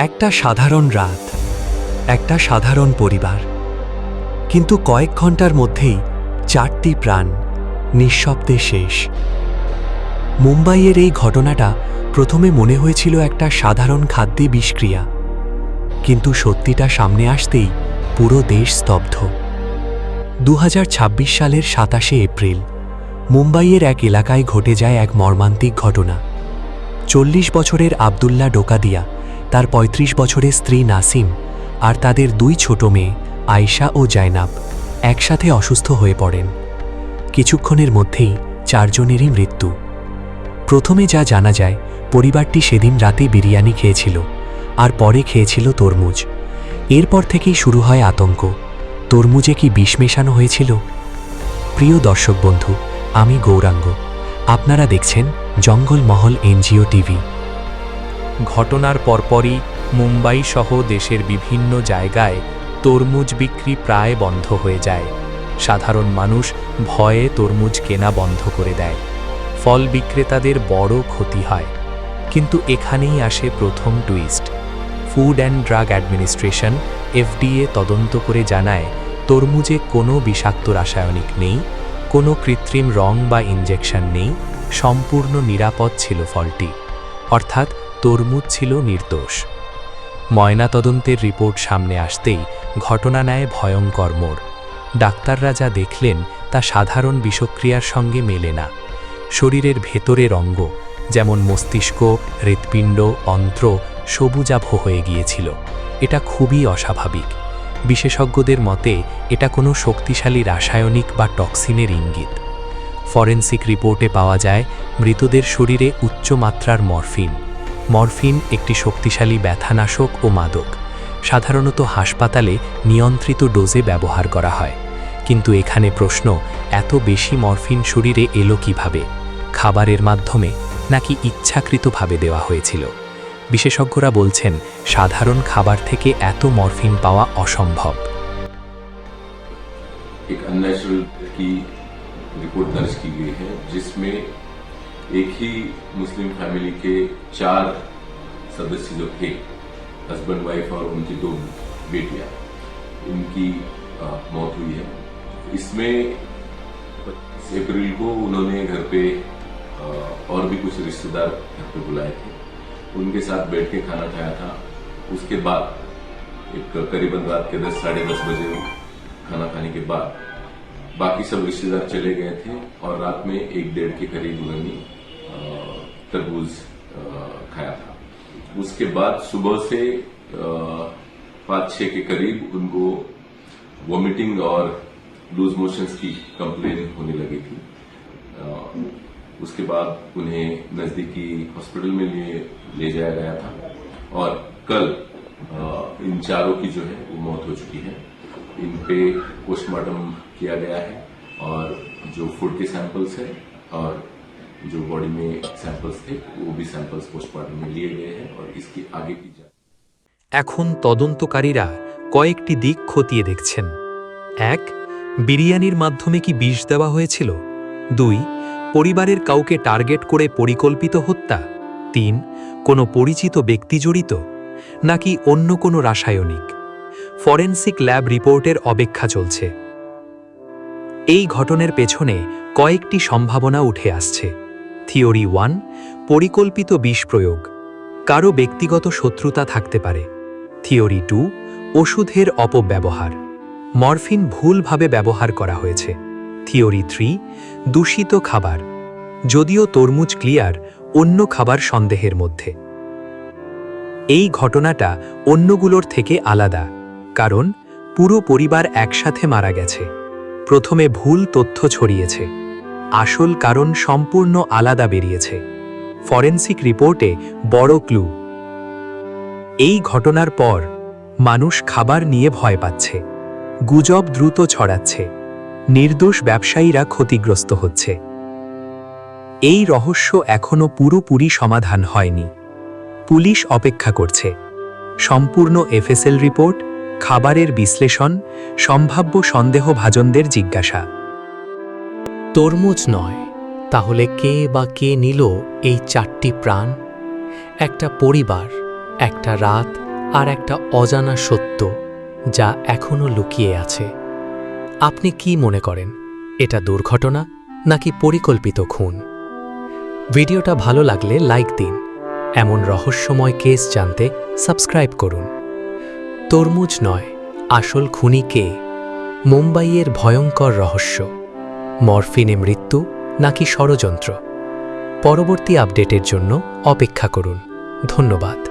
একটা সাধারণ রাত, একটা সাধারণ পরিবার, কিন্তু কয়েক ঘন্টার মধ্যেই 4টি প্রাণ নিঃশব্দে শেষ। মুম্বাইয়ের এই ঘটনাটা প্রথমে মনে হয়েছিল একটা সাধারণ খাদ্যে বিষক্রিয়া, কিন্তু সত্যিটা সামনে আসতেই পুরো দেশ স্তব্ধ। 2026 সালের 27শে এপ্রিল মুম্বাইয়ের এক এলাকায় ঘটে যায় এক মর্মান্তিক ঘটনা। 40 বছরের আবদুল্লাহ ডোকাদিয়া, তার 35 বছরের স্ত্রী নাসিম আর তাদের 2 ছোট মেয়ে আয়েশা ও জায়নাব একসাথে অসুস্থ হয়ে পড়েন। কিছুক্ষণের মধ্যেই 4 জনেরই মৃত্যু। প্রথমে যা জানা যায়, পরিবারটি সেদিন রাতে বিরিয়ানি খেয়েছিল আর পরে খেয়েছিল তরমুজ। এরপর থেকেই শুরু হয় আতঙ্ক। তরমুজে কি বিষ মেশানো হয়েছিল? প্রিয় দর্শক বন্ধু, আমি গৌরাঙ্গ, আপনারা দেখছেন জঙ্গলমহল এনজিও টিভি। ঘটনার পরপরই মুম্বাই সহ দেশের বিভিন্ন জায়গায় তরমুজ বিক্রি প্রায় বন্ধ হয়ে যায়। সাধারণ মানুষ ভয়ে তরমুজ কেনা বন্ধ করে দেয়। ফল বিক্রেতাদের বড় ক্ষতি হয়। কিন্তু এখানেই আসে প্রথম twist. Food and drug administration FDA তদন্ত করে জানায় তরমুজে কোনো বিষাক্ত রাসায়নিক নেই, কোনো কৃত্রিম রং বা ইনজেকশন নেই, সম্পূর্ণ নিরাপদ ছিল ফলটি, অর্থাৎ তরমুজ ছিল নির্দোষ। ময়নাতদন্তের রিপোর্ট সামনে আসতেই ঘটনা নেয় ভয়ঙ্কর মোড়। ডাক্তাররা যা দেখলেন তা সাধারণ বিষক্রিয়ার সঙ্গে মেলে না। শরীরের ভেতরের অঙ্গ, যেমন মস্তিষ্ক, হৃৎপিণ্ড, অন্ত্র সবুজাভ হয়ে গিয়েছিল। এটা খুবই অস্বাভাবিক। বিশেষজ্ঞদের মতে এটা কোনো শক্তিশালী রাসায়নিক বা টক্সিনের ইঙ্গিত। ফরেনসিক রিপোর্টে পাওয়া যায় মৃতদের শরীরে উচ্চ মাত্রার মরফিন। মরফিন একটি শক্তিশালী ব্যথানাশক ও মাদক। সাধারণত হাসপাতালে নিয়ন্ত্রিত ডোজে ব্যবহার করা হয়। কিন্তু এখানে প্রশ্ন, এত বেশি মরফিন শরীরে এলো কিভাবে? খাবারের মাধ্যমে নাকি ইচ্ছাকৃতভাবে দেওয়া হয়েছিল? বিশেষজ্ঞরা বলছেন সাধারণ খাবার থেকে এত মরফিন পাওয়া অসম্ভব। एक अननेचुरल की रिपोर्ट दर्ज की गई है, जिसमें एक ही मुस्लिम फैमिली के 4 सदस्य जो थे, हस्बैंड वाइफ और उनकी 2 बेटियां, इनकी मौत हुई है। इसमें 25 अप्रैल को उन्होंने घर पे और भी कुछ रिश्तेदार घर पे बुलाए थे, उनके साथ बैठ के खाना खाया था। उसके बाद एक करीबन रात के 10 साढ़े 10 बजे खाना खाने के बाद बाकी सब रिश्तेदार चले गए थे और रात में 1-1:30 के करीब उन्होंने तरबूज खाया था। उसके बाद सुबह से 5-6 के करीब उनको वॉमिटिंग और लूज मोशंस की कंप्लेन होने लगी थी। उसके बाद उन्हें नजदीकी हॉस्पिटल में ले जाया गया था और कल इन चारों की जो है वो मौत हो चुकी है। इन पे पोस्टमार्टम किया गया है और जो फूड के सैंपल्स है और जो बॉडी में सैंपल्स थे वो भी सैंपल्स पोस्टमार्टम में लिए गए हैं और इसकी आगे की जांच। এখন তদন্তকারীরা কয়েকটি দিক খতিয়ে দেখছেন। 1. বিরিয়ানির মাধ্যমে কি বিষ দেওয়া হয়েছিল? 2. পরিবারের কাউকে টার্গেট করে পরিকল্পিত হত্যা? 3. কোনো পরিচিত ব্যক্তি জড়িত, নাকি অন্য কোনো রাসায়নিক? ফরেনসিক ল্যাব রিপোর্টের অপেক্ষা চলছে। এই ঘটনার পেছনে কয়েকটি সম্ভাবনা উঠে আসছে। থিওরি 1, পরিকল্পিত বিষ প্রয়োগ, কারো ব্যক্তিগত শত্রুতা থাকতে পারে। থিওরি 2, ওষুধের অপব্যবহার, মরফিন ভুলভাবে ব্যবহার করা হয়েছে। থিওরি 3, দূষিত খাবার, যদিও তরমুজ ক্লিয়ার, অন্য খাবার সন্দেহের মধ্যে। এই ঘটনাটা অন্যগুলোর থেকে আলাদা, কারণ পুরো পরিবার একসাথে মারা গেছে। প্রথমে ভুল তথ্য ছড়িয়েছে, আসল কারণ সম্পূর্ণ আলাদা বেরিয়েছে। ফরেনসিক রিপোর্টে বড় ক্লু। এই ঘটনার পর মানুষ খাবার নিয়ে ভয় পাচ্ছে, গুজব দ্রুত ছড়াচ্ছে, নির্দোষ ব্যবসায়ীরা ক্ষতিগ্রস্ত হচ্ছে। এই রহস্য এখনো পুরোপুরি সমাধান হয়নি। পুলিশ অপেক্ষা করছে সম্পূর্ণ FSL রিপোর্ট, খাবারের বিশ্লেষণ, সম্ভাব্য সন্দেহভাজনদের জিজ্ঞাসা। তরমুজ নয়, তাহলে কে বা কে নিল এই 4টি প্রাণ? একটা পরিবার, একটা রাত, আর একটা অজানা সত্য যা এখনও লুকিয়ে আছে। আপনি কি মনে করেন, এটা দুর্ঘটনা নাকি পরিকল্পিত খুন? ভিডিওটা ভালো লাগলে লাইক দিন। এমন রহস্যময় কেস জানতে সাবস্ক্রাইব করুন। তরমুজ নয়, আসল খুনি কে? মুম্বাইয়ের ভয়ঙ্কর রহস্য। মরফিনে মৃত্যু নাকি ষড়যন্ত্র? পরবর্তী আপডেটের জন্য অপেক্ষা করুন। ধন্যবাদ।